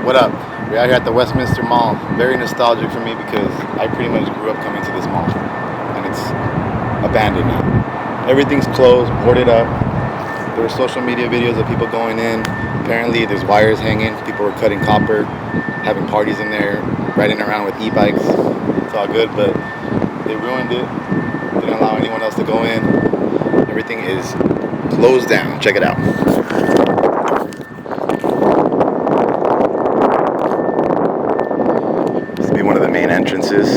What up? We're out here at the Westminster Mall. Very nostalgic for me because I pretty much grew up coming to this mall. And it's abandoned now. Everything's closed, boarded up. There were social media videos of people going in. Apparently there's wires hanging. People were cutting copper, having parties in there, riding around with e-bikes. It's all good, but they ruined it. Didn't allow anyone else to go in. Everything is closed down. Check it out. This will be one of the main entrances.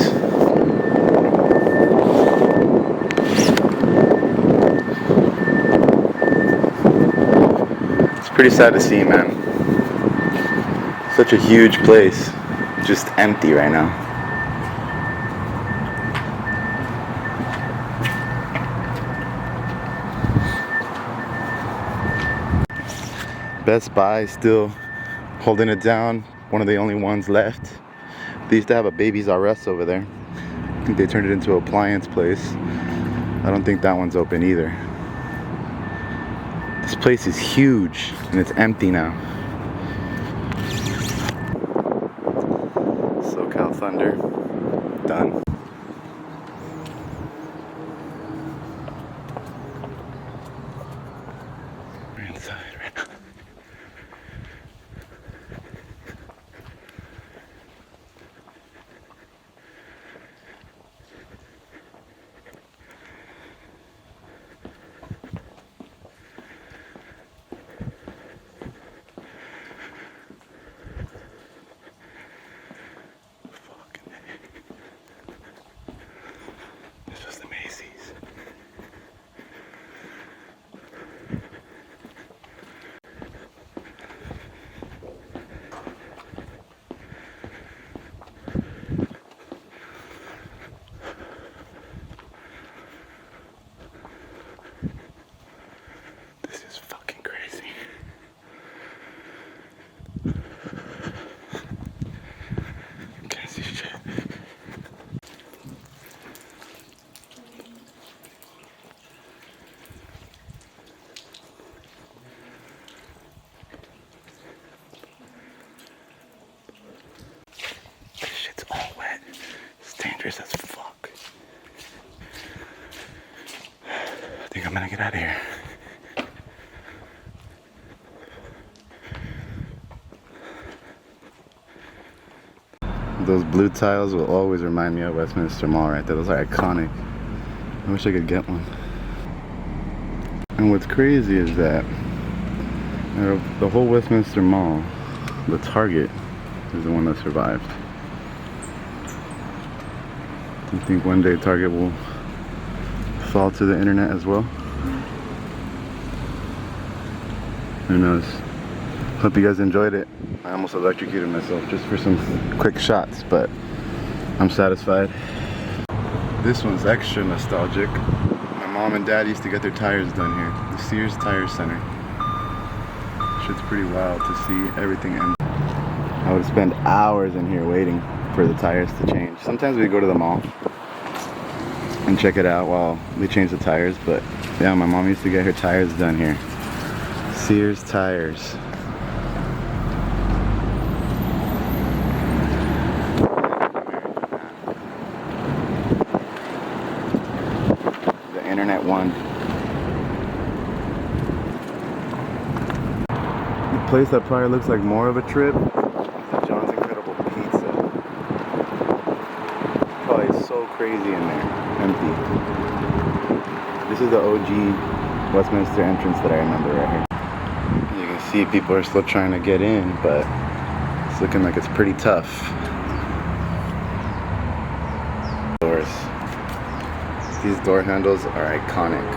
It's pretty sad to see, man. Such a huge place, just empty right now. Best Buy still holding it down. One of the only ones left. They used to have a Babies R Us over there. I think they turned it into an appliance place. I don't think that one's open either. This place is huge and it's empty now. SoCal Thunder, done. We're inside right now. This was the Macy's. This is fucking crazy. Can't see shit. This shit's all wet. It's dangerous as fuck. I think I'm gonna get out of here. Those blue tiles will always remind me of Westminster Mall right there. Those are iconic. I wish I could get one. And what's crazy is that the whole Westminster Mall, the Target is the one that survived. Do you think one day Target will fall to the internet as well? Who knows? Hope you guys enjoyed it. I almost electrocuted myself just for some quick shots, but I'm satisfied. This one's extra nostalgic. My mom and dad used to get their tires done here. The Sears Tire Center. Shit's pretty wild to see everything end. I would spend hours in here waiting for the tires to change. Sometimes we go to the mall and check it out while they change the tires, but yeah, my mom used to get her tires done here. Sears Tires. The internet one. The place that probably looks like more of a trip is the John's Incredible Pizza. Probably so crazy in there. Empty. This is the OG Westminster entrance that I remember right here. You can see people are still trying to get in, but it's looking like it's pretty tough. Doors. These door handles are iconic.